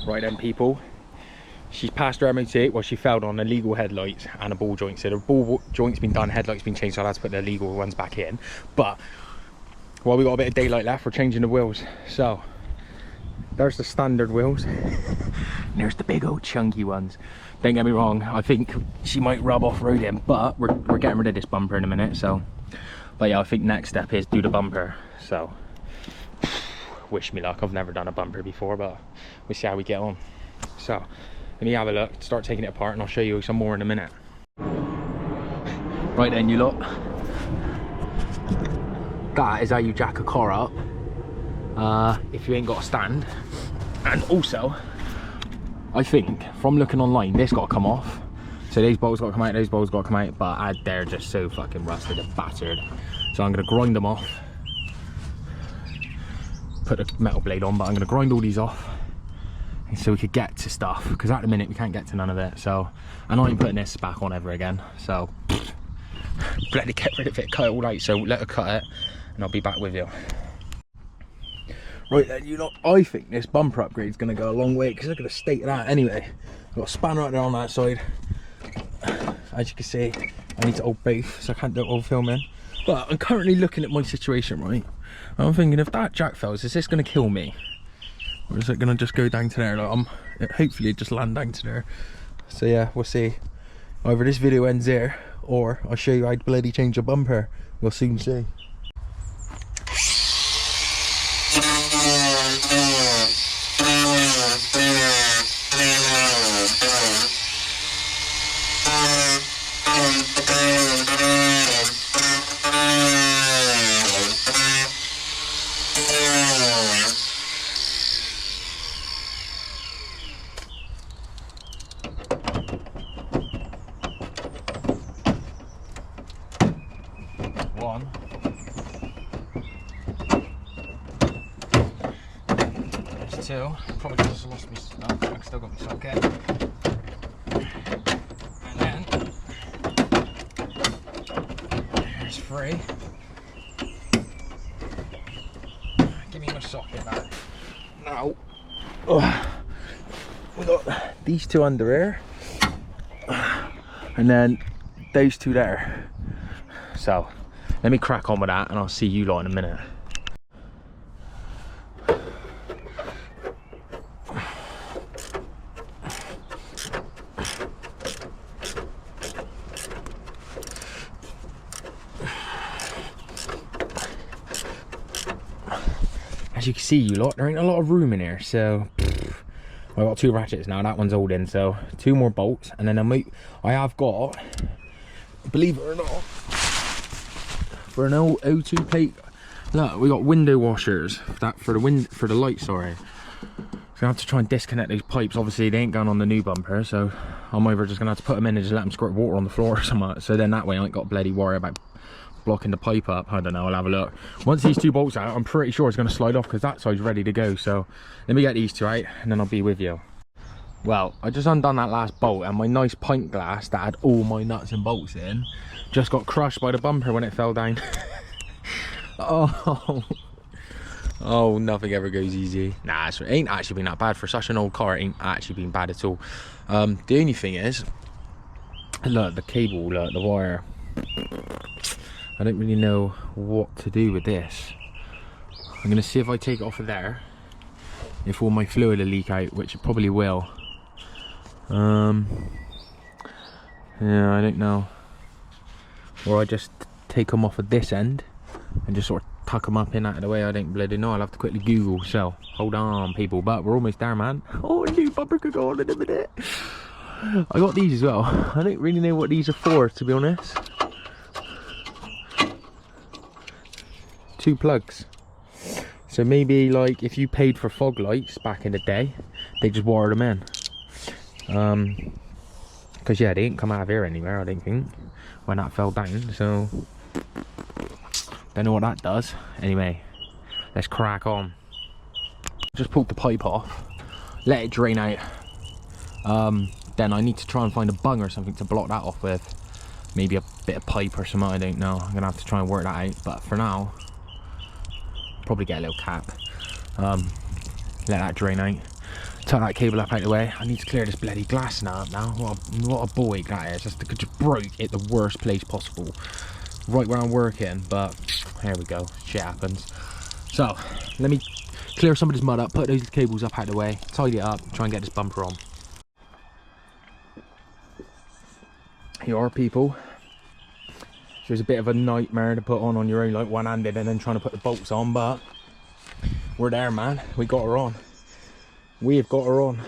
Right then, people, she's passed her MOT. Well, she failed on illegal headlights and a ball joint. So the ball joint's been done, headlights been changed, so I'll have to put the illegal ones back in. But while we got a bit of daylight left, we're changing the wheels. So there's the standard wheels. There's the big old chunky ones. Don't get me wrong, I think she might rub off roading, but we're getting rid of this bumper in a minute. So, but yeah, I think next step is do the bumper. So wish me luck. I've never done a bumper before, but we'll see how we get on. So let me have a look, start taking it apart, and I'll show you some more in a minute. Right then, you lot, that is how you jack a car up if you ain't got a stand. And also, I think from looking online, this got to come off. So these bolts got to come out, those bolts got to come out, but they're just so fucking rusted and battered. So I'm going to grind them off, put the metal blade on, but I'm going to grind all these off so we could get to stuff, because at the minute we can't get to none of it. So, and I ain't putting this back on ever again, so bloody get rid of it, cut it all out. So let her cut it and I'll be back with you. Right then, you lot, I think this bumper upgrade is going to go a long way, because look at the state of that. Anyway, I've got a spanner right there on that side. As you can see, I need to hold both, so I can't do it while filming. But I'm currently looking at my situation, right? I'm thinking, if that jack fails, is this going to kill me? Or is it going to just go down to there? Like, hopefully it just land down to there. So yeah, we'll see. Either this video ends there, or I'll show you how to bloody change a bumper. We'll soon see. One. There's two. Probably just lost me stuff. I've still got my socket. And then there's three. Give me my socket back. Now we got these two under here, and then those two there. So let me crack on with that, and I'll see you lot in a minute. As you can see, you lot, there ain't a lot of room in here, so I've got two ratchets now. That one's holding, so two more bolts, and then I have got, believe it or not, for an old O2 plate, look, we got window washers for the light, sorry. So I have to try and disconnect those pipes. Obviously they ain't going on the new bumper, so I'm either just gonna have to put them in and just let them squirt water on the floor or something. So then that way I ain't got to bloody worry about blocking the pipe up. I don't know, I'll have a look. Once these two bolts out, I'm pretty sure it's gonna slide off, because that side's ready to go. So let me get these two out and then I'll be with you. Well, I just undone that last bolt, and my nice pint glass that had all my nuts and bolts in just got crushed by the bumper when it fell down. Oh, nothing ever goes easy. Nah, it ain't actually been that bad for such an old car. It ain't actually been bad at all. The only thing is, look, the cable, look, the wire. I don't really know what to do with this. I'm gonna see if I take it off of there, if all my fluid will leak out, which it probably will. Yeah, I don't know. Or I just take them off of this end and just sort of tuck them up in out of the way. I don't bloody know. I'll have to quickly Google. So hold on, people, but we're almost there, man. Oh, a new bumper could go on in a minute. I got these as well. I don't really know what these are for, to be honest. Two plugs. So maybe like if you paid for fog lights back in the day, they just wire them in. Because yeah, they didn't come out of here anywhere, I don't think, when that fell down. So don't know what that does. Anyway, let's crack on. Just pulled the pipe off, let it drain out. Then I need to try and find a bung or something to block that off with. Maybe a bit of pipe or something, I don't know. I'm gonna have to try and work that out, but for now, probably get a little cap. Let that drain out. Tuck that cable up out of the way. I need to clear this bloody glass now up now. What a ball ache that is. Just broke at the worst place possible. Right where I'm working, but here we go. Shit happens. So, let me clear some of this mud up, put those cables up out of the way, tidy it up, try and get this bumper on. Here are people. So it's a bit of a nightmare to put on your own, like one-handed, and then trying to put the bolts on, but we're there, man. We got her on. We've got her on.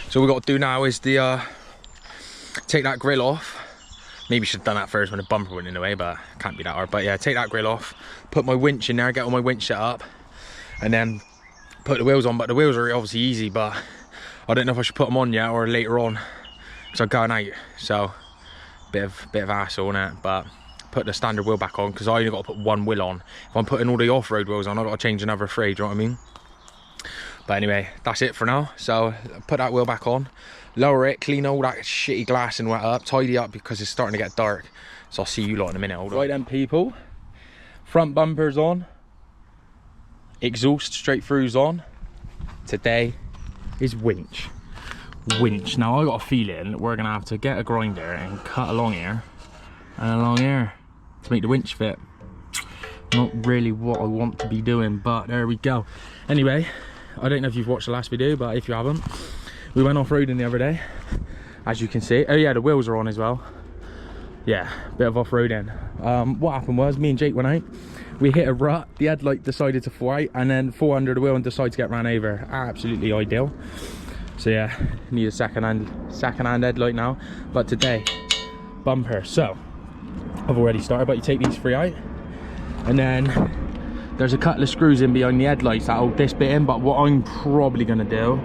So what we've got to do now is take that grill off. Maybe should have done that first when the bumper went in the way, but can't be that hard. But yeah, take that grill off, put my winch in there, get all my winch set up, and then put the wheels on. But the wheels are obviously easy, but I don't know if I should put them on yet or later on, because I'm going out. So bit of hassle on it, but put the standard wheel back on because I only got to put one wheel on. If I'm putting all the off-road wheels on, I've got to change another three, do you know what I mean? But anyway, that's it for now. So put that wheel back on, lower it, clean all that shitty glass and wet up, tidy up because it's starting to get dark. So I'll see you lot in a minute. Hold on. Right then, people, front bumper's on, exhaust straight through's on. Today is winch. Now I got a feeling we're gonna have to get a grinder and cut along here and along here to make the winch fit. Not really what I want to be doing, but there we go. Anyway, I don't know if you've watched the last video, but if you haven't, we went off-roading the other day, as you can see. Oh yeah, the wheels are on as well. Yeah, bit of off-roading. What happened was, me and Jake went out, we hit a rut, the headlight decided to fly, and then fall under the wheel and decided to get ran over. Absolutely ideal. So yeah, need a second-hand headlight now. But today, bumper. So, I've already started, but you take these three out, and then there's a couple of screws in behind the headlights that hold this bit in, but what I'm probably gonna do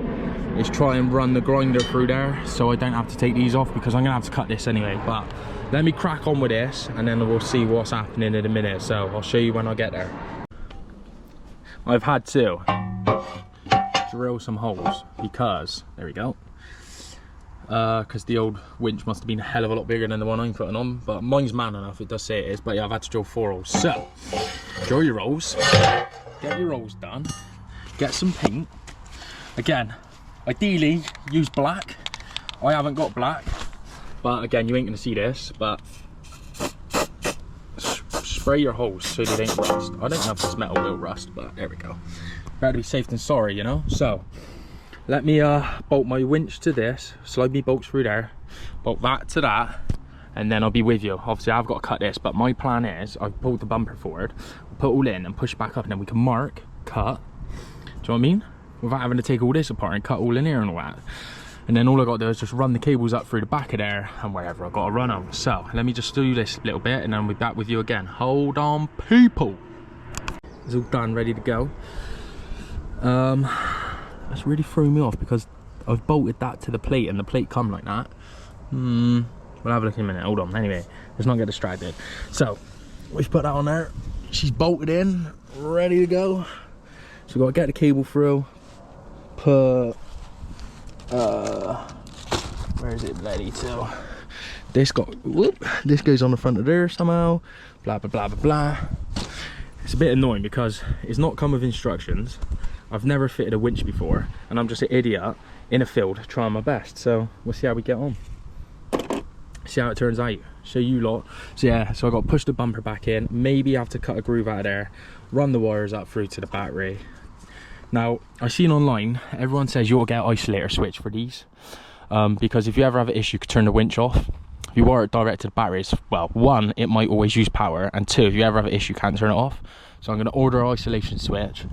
is try and run the grinder through there so I don't have to take these off, because I'm gonna have to cut this anyway. But let me crack on with this and then we'll see what's happening in a minute. So I'll show you when I get there. I've had to drill some holes because, there we go, because the old winch must have been a hell of a lot bigger than the one I'm putting on, but mine's man enough, it does say it is. But yeah, I've had to drill 4 holes. So drill your holes, get your holes done, get some paint. Again, ideally use black. I haven't got black, but again, you ain't gonna see this, but spray your holes so they don't rust. I don't know if this metal will rust, but there we go. Better be safe than sorry, you know. So let me bolt my winch to this, slide me bolts through there, bolt that to that, and then I'll be with you. Obviously I've got to cut this, but my plan is I've pulled the bumper forward, put all in and push back up, and then we can mark, cut, do you know what I mean? Without having to take all this apart and cut all in here and all that. And then all I got to do is just run the cables up through the back of there and wherever I got to run them. So let me just do this little bit and then I'll be back with you again. Hold on, people. It's all done, ready to go. That's really threw me off because I've bolted that to the plate and the plate come like that. We'll have a look in a minute. Hold on. Anyway, let's not get distracted. So we've put that on there. She's bolted in, ready to go. So we've got to get the cable through. Put where is it bloody to? This got, whoop, this goes on the front of there somehow. Blah blah blah blah blah. It's a bit annoying because it's not come with instructions. I've never fitted a winch before, and I'm just an idiot in a field trying my best. So we'll see how we get on. See how it turns out. Show you lot. So yeah, so I got to push the bumper back in. Maybe I have to cut a groove out of there, run the wires up through to the battery. Now I've seen online, everyone says you ought to get an isolator switch for these, because if you ever have an issue, you could turn the winch off. If you wire it direct to the batteries, well, one, it might always use power, and two, if you ever have an issue, you can't turn it off. So I'm going to order an isolation switch,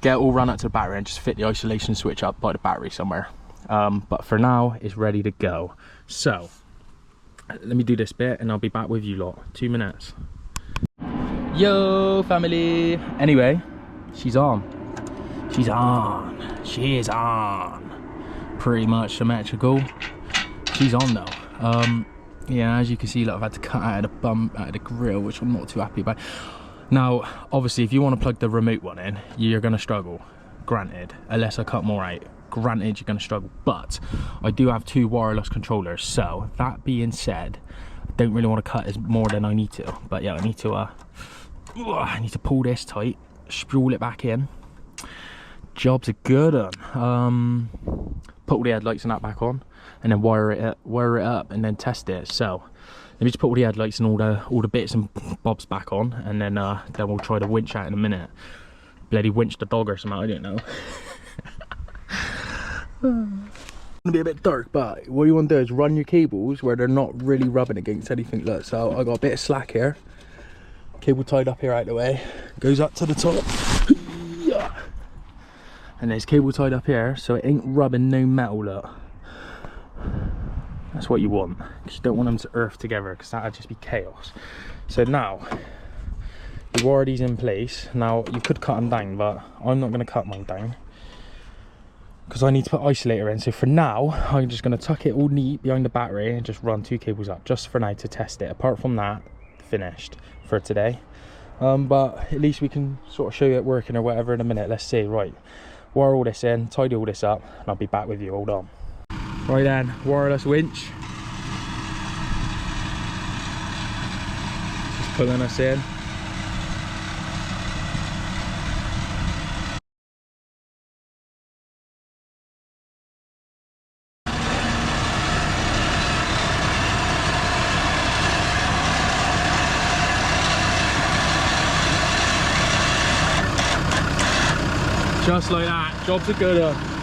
get it all run up to the battery, and just fit the isolation switch up by the battery somewhere. But for now, it's ready to go. So let me do this bit, and I'll be back with you lot. 2 minutes. Yo, family. Anyway, she's on. She's on. She is on. Pretty much symmetrical. She's on though. Yeah, as you can see, look, I've had to cut out of the grill, which I'm not too happy about. Now, obviously, if you want to plug the remote one in, you're going to struggle. Granted, unless I cut more out. Granted, you're going to struggle. But I do have 2 wireless controllers. So that being said, I don't really want to cut as more than I need to. But yeah, I need to pull this tight, spool it back in, Job's a good one. Put all the headlights and that back on, and then wire it up, and then test it. So let me just put all the headlights and all the bits and bobs back on, and then we'll try the winch out in a minute. Bloody winch the dog or something, I don't know. Gonna be a bit dark, but what you want to do is run your cables where they're not really rubbing against anything. Look, so I got a bit of slack here. Cable tied up here out the way, goes up to the top. And there's cable tied up here, so it ain't rubbing no metal, look. That's what you want, because you don't want them to earth together, because that'd just be chaos. So now, you wire these in place. Now, you could cut them down, but I'm not going to cut mine down, because I need to put isolator in. So for now, I'm just going to tuck it all neat behind the battery and just run 2 cables up, just for now to test it. Apart from that, finished for today. But at least we can sort of show you it working or whatever in a minute. Let's see. Right, wire all this in, tidy all this up, and I'll be back with you. Hold on. Right then, wireless winch. Just pulling us in. Just like that, job's a good one.